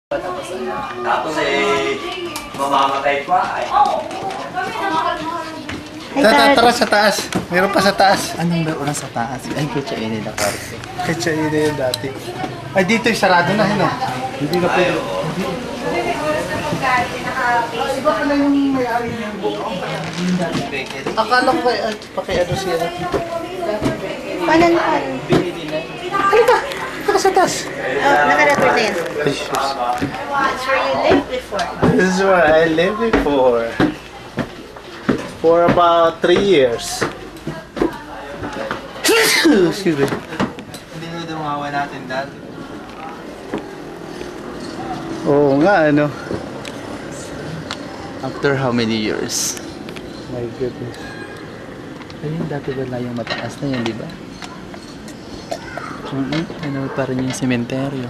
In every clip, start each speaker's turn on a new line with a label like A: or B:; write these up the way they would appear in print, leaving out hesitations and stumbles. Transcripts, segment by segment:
A: Tapos mamamatay pa.
B: Tara sa taas. Meron pa sa taas.
C: Anong meron sa taas? Ay, kaya ini na kasi.
B: Kaya ini yung dati. Ay, dito yung sarado na, no? Hindi na pwede. Iba pala yung may-ari ng buong. Akala ko pakiano siya.
D: Paano?
B: Halika! Halika sa taas.
D: Oh, naka-record na yan.
B: This is where I lived before. For about 3 years. Excuse me.
C: Hindi nyo dumawa natin dati.
B: Oo nga, ano.
C: After how many years?
B: My goodness.
C: Ayun, dati wala yung mataas na yun, di ba? Ano pa rin yung sementeryo.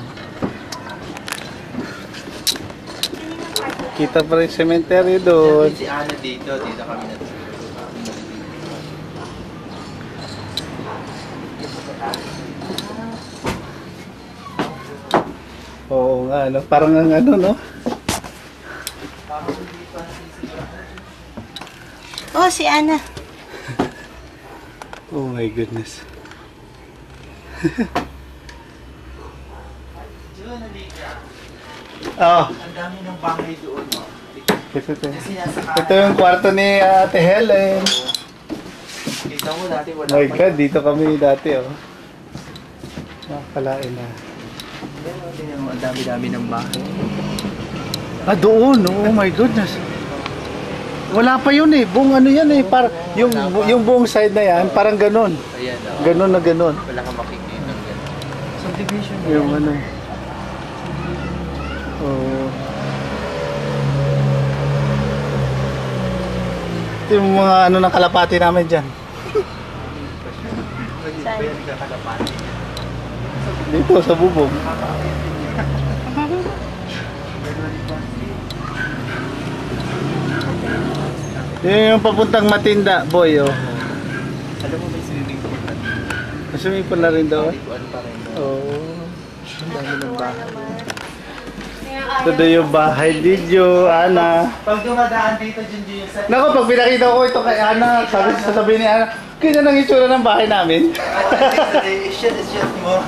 B: Kita pa rin cemetery doon.
C: Si Ana dito kami na.
B: Oo nga, ano. Parang ang ano, no?
D: Oh, si Ana.
B: Oh my goodness. Oh.
C: Ang dami ng bahay doon, no?
B: Ito yung kwarto ni Ate Helen.
C: Kita mo dati wala
B: My God, dito kami dati, oh. Nakakalain na.
C: Ang dami-dami ng bahay.
B: Ah, doon, oh my goodness. Wala pa yun eh. Buong ano yan eh. Yung buong side na yan, parang ganun.
C: Ayan, no?
B: Ganun na ganun.
C: Wala kang makikita ng gano'n. Subdivision.
B: Yung ano. Oh. Ito yung mga ano ng kalapati namin dyan. Dito sa bubong. Yun yung papuntang Matinda, boy, oh.
C: Alam mo may swimming pool na?
B: Swimming pool na rin daw.
C: Likuan pa rin.
B: Oh.
C: Ang dami ng bahay.
B: Ito daw yung bahay ni Jo, Ana.
C: Pag dumadaan dito, dyan sa...
B: Naku, pag pinakita ko ito kay Ana, sasabihin ni Ana, kaya nang itsura ng bahay namin.
C: It's just mo.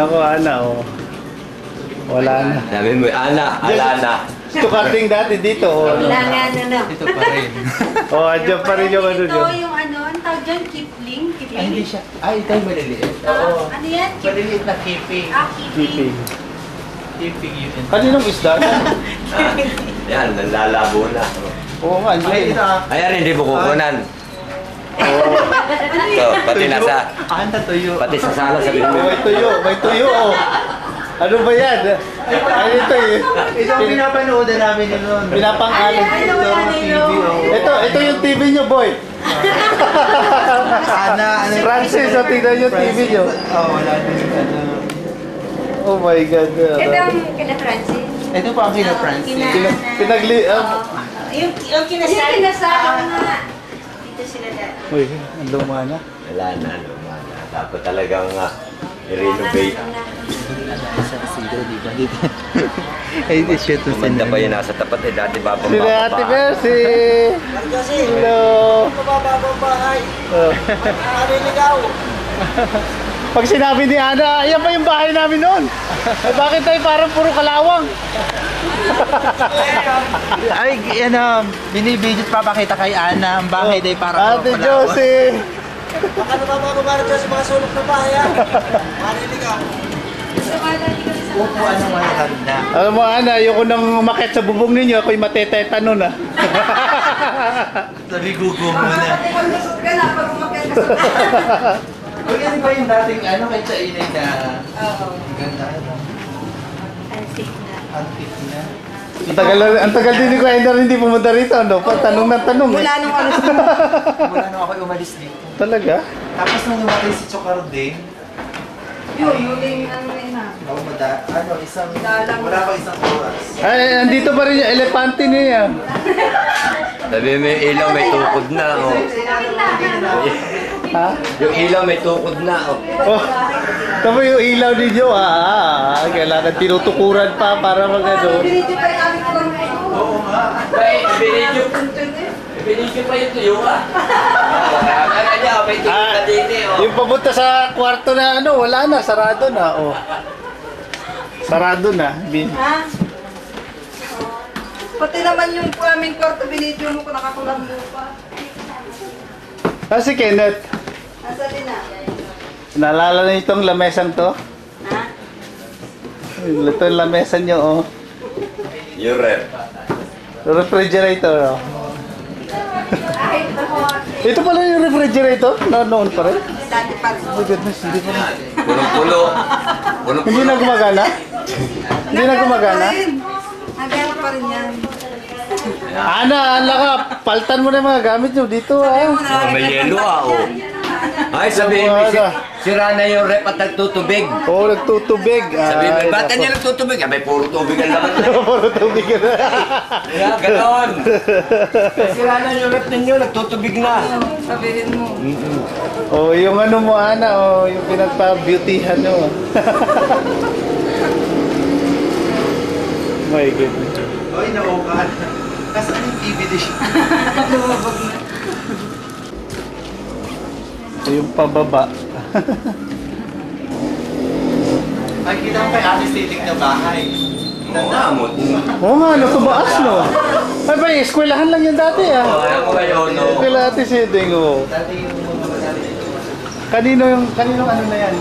B: Naku, Ana, oh. Wala na.
A: Sabi mo, Alana.
B: Tukating dati dito, oh.
D: Kailangan na.
C: Dito pa rin.
B: Oh, andyan pa rin yung ano
D: Ito
B: dyan.
D: yung ano, ang tawag dyan, Kipling.
C: Ay, hindi siya. Ay, ito yung maliliit. Oo.
D: Ano yan?
C: Maliliit na keeping.
B: Keeping.
C: Keeping yun.
B: Kaninong isda?
A: Yan, nalalabo na.
B: Oo nga,
C: Ay,
B: andyan.
C: ito ah.
A: Ayan, hindi mo kukunan.
B: Oh.
A: Ito, pati nasa,
C: Anta tuyo.
A: pati sa sala sa
B: Oh, may tuyo, oh. Ano ba yan? Ano ito eh?
C: Ito ang pinapanood namin ni Ron.
B: Pinapang-alin.
C: Ito ang TV, oh.
B: Ito yung TV nyo, boy.
C: Sana, ano
B: Francis, so tingnan yung TV nyo.
C: Oh, wala din ano.
B: Oh my God.
D: Ito ang kina Francis.
C: Ito pa ang kina Francis.
D: Yung kinasal. Yung kinasal nga. Dito sila dati.
B: Uy, ang luma na.
A: Wala na. Dapat talagang i-renovate.
C: Sa Isidro, di ba? Dito. Ay, di siya to.
A: Kumanda pa yun nasa tapat eh. Dati ba
B: Sila Ate Mercy. Hello.
C: Mabababang bahay. Ariligaw.
B: Pag sinabi ni Ana, yan pa yung bahay namin noon. Eh, bakit tayo parang puro kalawang?
C: Ay, ano, binibidyo papakita kay Ana. Ang bahay day para
B: Ate Josie.
C: Baka nababago dyan sa mga sulok na bahay, ha? Ariligaw. Upuan ng malakad na.
B: Alam mo Ana, ayoko nang umakit sa bubong ninyo. Ako'y mateteta nun ah.
C: Sabi gugo mo na. Uy, ano ba yung dating ano kay Chainay na...
D: Oo.
C: Ganda ano?
D: Antique na.
C: Antique na.
B: Ang tagal din ni Kwender hindi pumunta rito. No? Tanong na tanong eh.
D: Mula nung alas mo.
C: Wala nung ako umalis dito.
B: Talaga?
C: Tapos nung namatay si Chocarding,
D: Yuling ang ina.
C: wala pa isang oras.
B: Ay, andito pa rin yung elepante niya.
A: Sabi mo yung ilaw, may tukod na. Oh.
B: Ha?
A: Yung ilaw may tukod na. Oh.
B: Oh, tama yung ilaw ninyo, kailangan tinutukuran pa para magano.
D: Binidyo pa yung aming kulang
A: Bay, binidyo pa yung tuyo ah. Kaya niya, may tuyo na din eh. Oh.
B: Yung papunta sa kwarto na wala na, sarado na. Oh. Sarado na.
D: Ha? Pati naman yung aming kwarto, binidyo mo kung nakakulang mo pa.
B: Si Kenneth,
D: Nasa din na?
B: naalala na itong lamesang to?
D: Ha?
B: Ito yung lamesa nyo, oh.
A: Yung rep.
B: Refrigerator, oh. Ito pala yung refrigerator na noon pa rin.
D: Dati pa rin.
B: Oh goodness, hindi pa rin.
A: Punong-pulo.
B: Hindi na gumagana? Hindi na gumagana?
D: Nagana pa rin yan.
B: Ana ka, paltan mo na yung mga gamit nyo dito, ah.
A: Oh, may yelo ah. Oh. Ay, sabihin mo, sira na yung rep at nagtutubig.
B: Oo, nagtutubig.
A: Sabihin mo,
B: Ay,
A: ba't
B: nako.
A: niya nagtutubig? Abay, puro tubig ang laman.
B: Puro tubig ka na.
A: Kaya, ganon. Sira na yung rep ninyo, nagtutubig na.
D: Sabihin mo.
B: Oh, yung ano mo, Ana, oh, yung pinagpa-beautyhan mo. My goodness.
C: Oy, nauukan. Nasaan yung TV dish?
B: Ito yung pababa.
C: Ay, kita mo kay Ate Stitik na bahay.
A: Namot.
B: Oo nga, natubaas, no? Ay ba, eskwelahan lang yan dati, ah.
A: Alam mo kayo, no?
B: Eskwela Ate Siding, oh.
C: Dati yung mga dati.
B: Kaninong ano na yan?